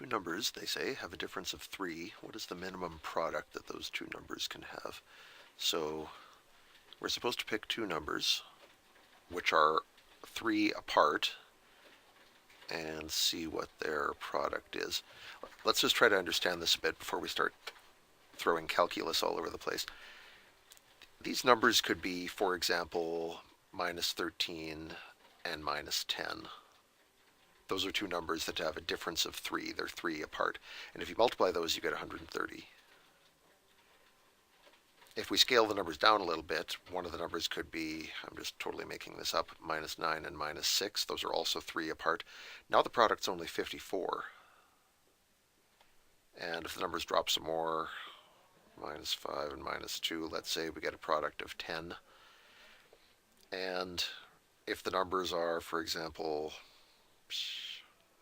two numbers, they say, have a difference of 3. What is the minimum product that those two numbers can have? So we're supposed to pick two numbers which are 3 apart and see what their product is. Let's just try to understand this a bit before we start throwing calculus all over the place. These numbers could be, for example, minus 13 and minus 10. Those are two numbers that have a difference of 3. They're 3 apart. And if you multiply those, you get 130. If we scale the numbers down a little bit, one of the numbers could be, I'm just totally making this up, minus 9 and minus 6. Those are also 3 apart. Now the product's only 54. And if the numbers drop some more, minus 5 and minus 2, let's say we get a product of 10. And if the numbers are, for example,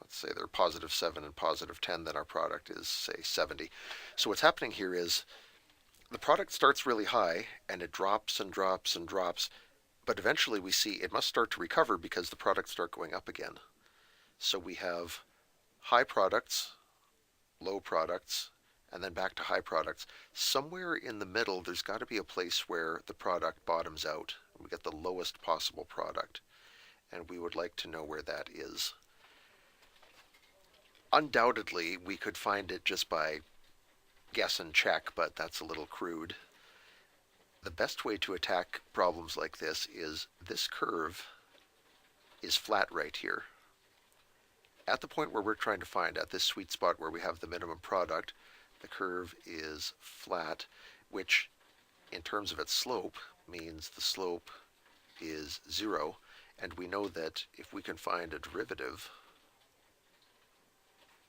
let's say they're positive 7 and positive 10, then our product is, say, 70. So what's happening here is the product starts really high, and it drops and drops and drops, but eventually we see it must start to recover because the products start going up again. So we have high products, low products, and then back to high products. Somewhere in the middle, there's got to be a place where the product bottoms out. We get the lowest possible product, and we would like to know where that is. Undoubtedly, we could find it just by guess and check, but that's a little crude. The best way to attack problems like this is this curve is flat right here. At the point where we're trying to find, at this sweet spot where we have the minimum product, the curve is flat, which in terms of its slope means the slope is 0, and we know that if we can find a derivative,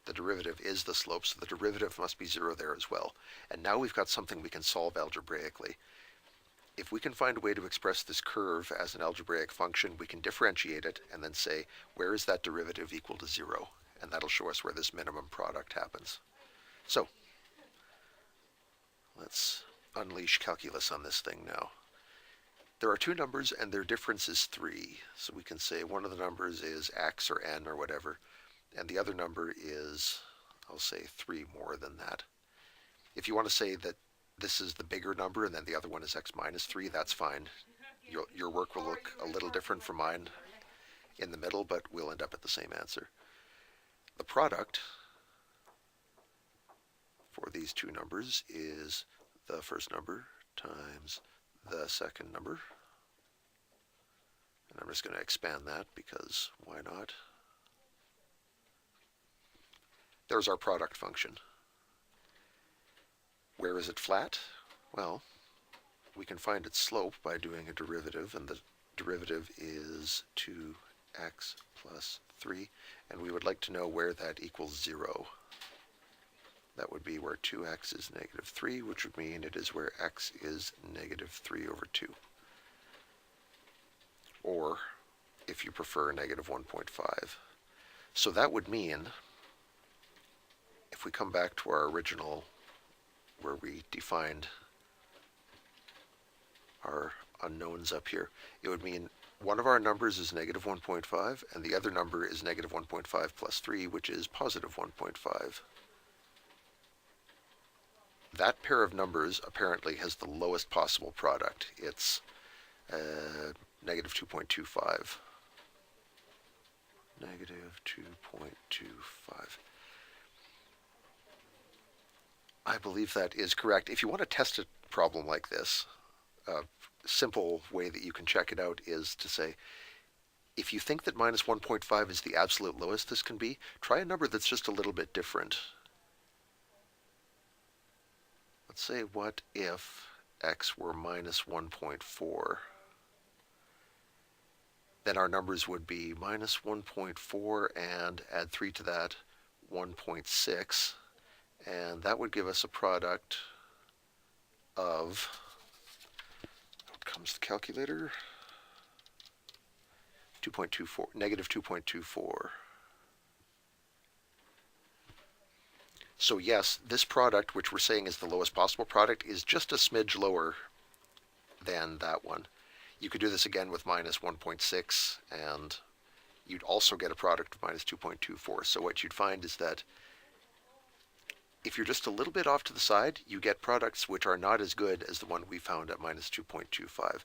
the derivative is the slope, so the derivative must be 0 there as well. And now we've got something we can solve algebraically. If we can find a way to express this curve as an algebraic function, we can differentiate it and then say, where is that derivative equal to 0? And that'll show us where this minimum product happens. So let's unleash calculus on this thing now. There are two numbers and their difference is 3. So we can say one of the numbers is x or n or whatever, and the other number is, I'll say, 3 more than that. If you want to say that this is the bigger number and then the other one is x minus 3, that's fine. Your work will look a little different from mine in the middle, but we'll end up at the same answer. The product for these two numbers is the first number times the second number. And I'm just going to expand that because why not? There's our product function. Where is it flat? Well, we can find its slope by doing a derivative, and the derivative is 2x plus 3, and we would like to know where that equals 0. That would be where 2x is negative 3, which would mean it is where x is negative 3 over 2. Or, if you prefer, negative 1.5. So that would mean, if we come back to our original, where we defined our unknowns up here, it would mean one of our numbers is negative 1.5, and the other number is negative 1.5 plus 3, which is positive 1.5. That pair of numbers apparently has the lowest possible product. It's negative 2.25. Negative 2.25. I believe that is correct. If you want to test a problem like this, a simple way that you can check it out is to say, if you think that minus 1.5 is the absolute lowest this can be, try a number that's just a little bit different. Let's say, what if x were minus 1.4? Then our numbers would be minus 1.4 and add 3 to that, 1.6. And that would give us a product of, out comes the calculator, 2.24, negative 2.24. So yes, this product, which we're saying is the lowest possible product, is just a smidge lower than that one. You could do this again with minus 1.6, and you'd also get a product of minus 2.24. So what you'd find is that If you're just a little bit off to the side, you get products which are not as good as the one we found at minus 2.25.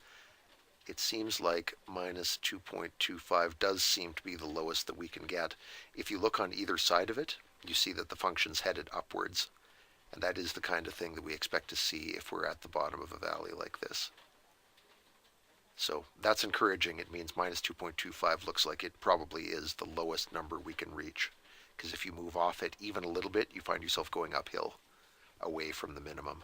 It seems like minus 2.25 does seem to be the lowest that we can get. If you look on either side of it, you see that the function's headed upwards. And that is the kind of thing that we expect to see if we're at the bottom of a valley like this. So that's encouraging. It means minus 2.25 looks like it probably is the lowest number we can reach. Because if you move off it even a little bit, you find yourself going uphill away from the minimum.